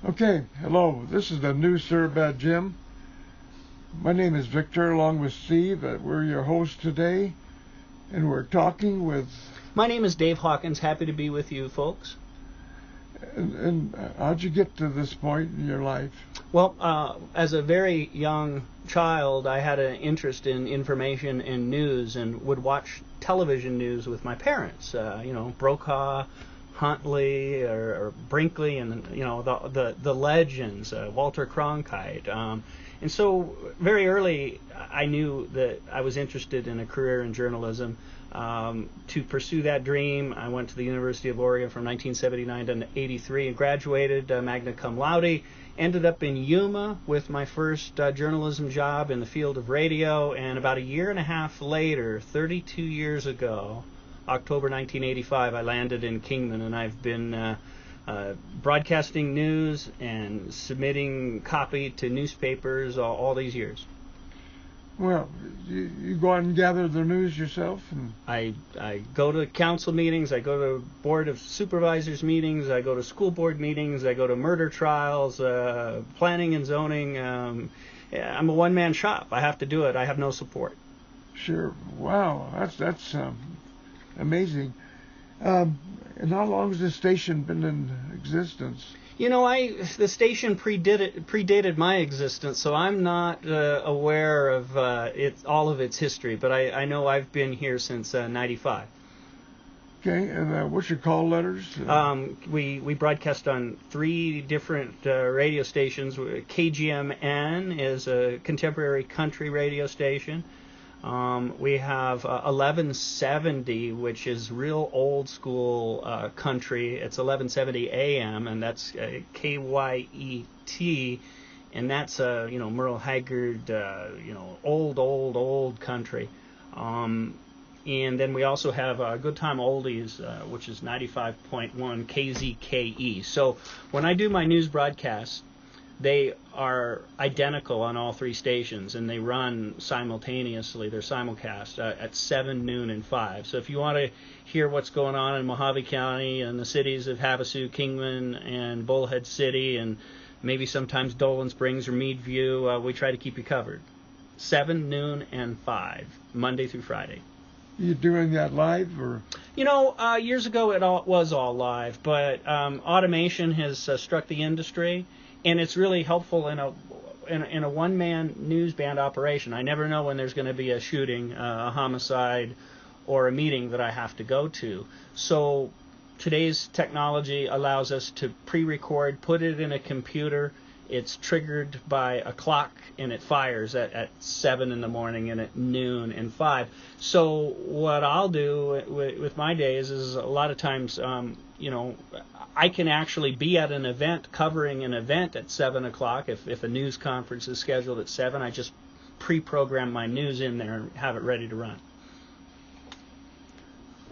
Okay, hello. This is the New Sir Bad Jim. My name is Victor, along with Steve. We're your hosts today, and we're talking with... My name is Dave Hawkins. Happy to be with you folks. And how'd you get to this point in your life? Well, as a very young child, I had an interest in information and news and would watch television news with my parents. Brokaw, Huntley, or Brinkley, and the legends, Walter Cronkite. And so very early, I knew that I was interested in a career in journalism. To pursue that dream, I went to the University of Oregon from 1979 to 83 and graduated magna cum laude. Ended up in Yuma with my first journalism job in the field of radio, and about a year and a half later, 32 years ago, October 1985, I landed in Kingman, and I've been broadcasting news and submitting copy to newspapers all these years. Well, you go out and gather the news yourself? And I go to council meetings, I go to board of supervisors meetings, I go to school board meetings, I go to murder trials, planning and zoning. I'm a one-man shop. I have to do it. I have no support. Sure. Wow, that's amazing. And how long has this station been in existence? The station predated my existence, so I'm not aware of all of its history, but I know I've been here since 95. Okay, and what's your call letters? We broadcast on 3 different radio stations. KGMN is a contemporary country radio station. We have 1170, which is real old school country. It's 1170 AM, and that's KYET, and that's Merle Haggard, old country. And then we also have Good Time Oldies, which is 95.1 KZKE. So when I do my news broadcasts, they are identical on all 3 stations, and they run simultaneously. They're simulcast at 7, noon, and 5. So if you want to hear what's going on in Mojave County and the cities of Havasu, Kingman, and Bullhead City, and maybe sometimes Dolan Springs or Meadview, we try to keep you covered. 7, noon, and 5, Monday through Friday. You doing that live, or? Years ago it was all live, but automation has struck the industry. And it's really helpful in a one-man news band operation. I never know when there's going to be a shooting, a homicide, or a meeting that I have to go to. So today's technology allows us to pre-record, put it in a computer. It's triggered by a clock, and it fires at 7 in the morning and at noon and 5. So what I'll do with my days is a lot of times, I can actually be at an event, covering an event at 7 o'clock. If a news conference is scheduled at 7, I just pre-program my news in there and have it ready to run.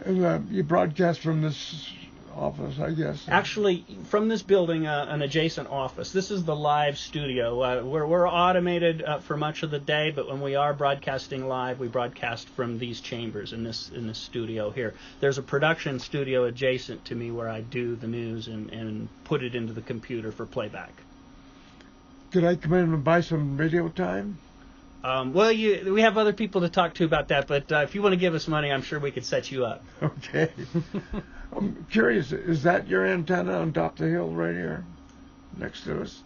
And you broadcast from this office, I guess. Actually, from this building, an adjacent office. This is the live studio. We're automated for much of the day, but when we are broadcasting live, we broadcast from these chambers in this studio here. There's a production studio adjacent to me where I do the news and put it into the computer for playback. Could I come in and buy some radio time? We have other people to talk to about that, but if you want to give us money, I'm sure we could set you up. Okay. I'm curious, is that your antenna on top of the hill right here next to us?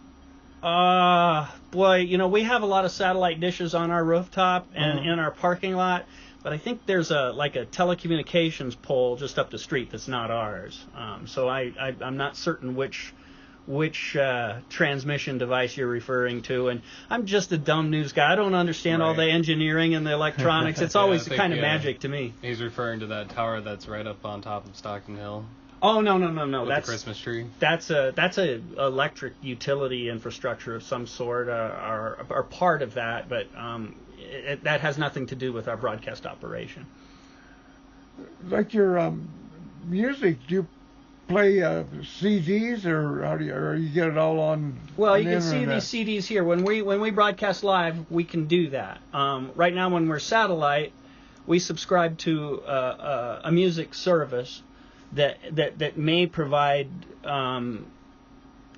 We have a lot of satellite dishes on our rooftop and in our parking lot, but I think there's a telecommunications pole just up the street that's not ours. So I'm not certain which transmission device you're referring to, and I'm just a dumb news guy. I don't understand all the engineering and the electronics. It's always kind of magic to me. He's referring to that tower that's right up on top of Stockton Hill. Oh no! With the Christmas tree. That's a electric utility infrastructure of some sort, or part of that, but that has nothing to do with our broadcast operation. Like your music, do you play CDs, or how do you get it all on? Well, you can see these CDs here. When we broadcast live, we can do that. Right now, when we're satellite, we subscribe to a music service that may provide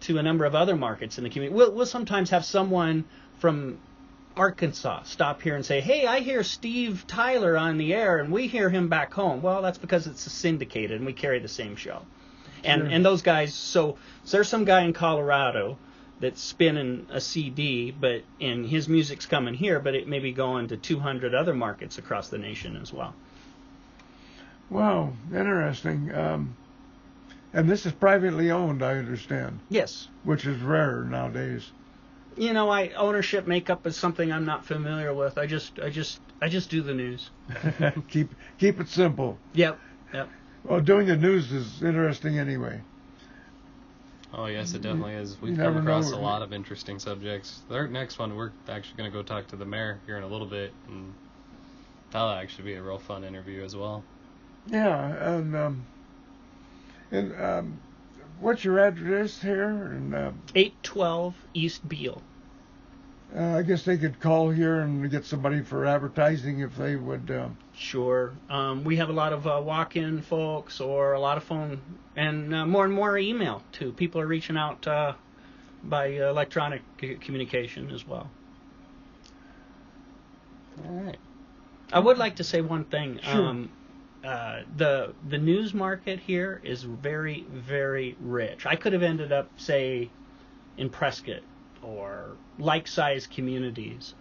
to a number of other markets in the community. We'll sometimes have someone from Arkansas stop here and say, hey, I hear Steve Tyler on the air, and we hear him back home. Well, that's because it's syndicated, and we carry the same show. And those guys, so there's some guy in Colorado that's spinning a CD, and his music's coming here, but it may be going to 200 other markets across the nation as well. Wow, interesting. And this is privately owned, I understand. Yes. Which is rare nowadays. You know, ownership makeup is something I'm not familiar with. I just do the news. keep it simple. Yep. Well, doing the news is interesting anyway. Oh, yes, it definitely is. We've come across a lot of interesting subjects. Our next one, we're actually going to go talk to the mayor here in a little bit, and that'll actually be a real fun interview as well. Yeah, and what's your address here? And 812 East Beale. I guess they could call here and get somebody for advertising if they would. Sure. We have a lot of walk-in folks, or a lot of phone, and more email too. People are reaching out by electronic communication as well. All right. I would like to say one thing. Sure. The news market here is very, very rich. I could have ended up, say, in Prescott or like-sized communities,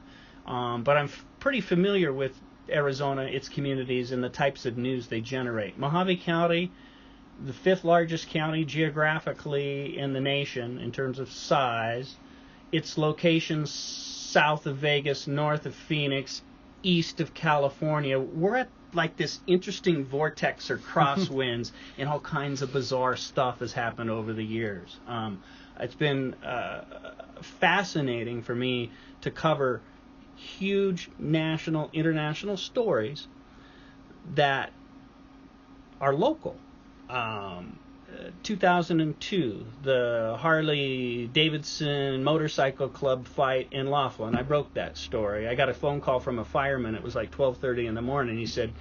but I'm pretty familiar with Arizona, its communities, and the types of news they generate. Mojave County, the 5th largest county geographically in the nation in terms of size. Its locations south of Vegas, north of Phoenix, east of California. We're at like this interesting vortex or crosswinds, and all kinds of bizarre stuff has happened over the years. It's been fascinating for me to cover huge national, international stories that are local. 2002, the Harley-Davidson motorcycle club fight in Laughlin. I broke that story. I got a phone call from a fireman. It was like 12:30 in the morning. He said,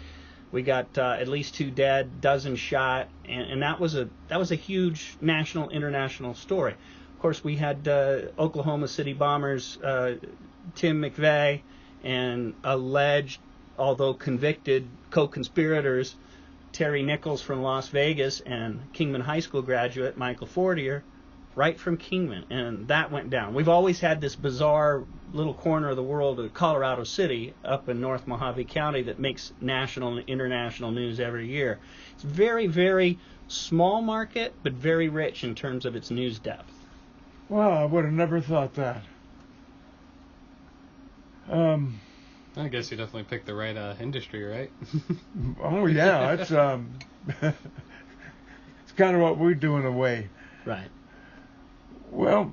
we got at least 2 dead, dozen shot, and that was a huge national, international story. Of course, we had Oklahoma City bombers, Tim McVeigh, and alleged, although convicted, co-conspirators Terry Nichols from Las Vegas and Kingman High School graduate Michael Fortier, right from Kingman, and that went down. We've always had this bizarre little corner of the world of Colorado City up in North Mojave County that makes national and international news every year. It's very, very small market, but very rich in terms of its news depth. Well, I would have never thought that. I guess you definitely picked the right industry, right? Oh yeah, it's it's kind of what we do in a way. Right. Well,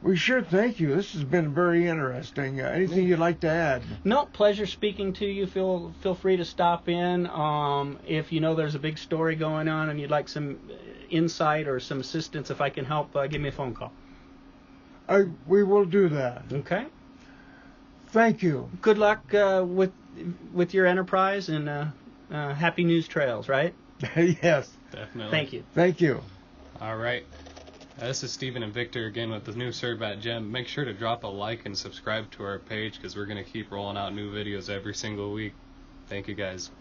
we sure thank you. This has been very interesting. Anything you'd like to add? No, pleasure speaking to you. Feel free to stop in. If you know there's a big story going on and you'd like some insight or some assistance, if I can help, give me a phone call. We will do that. Okay. Thank you. Good luck with your enterprise, and happy news trails, right? Yes. Definitely. Thank you. Thank you. All right. This is Stephen and Victor again with the new Surbat Gem. Make sure to drop a like and subscribe to our page because we're going to keep rolling out new videos every single week. Thank you guys.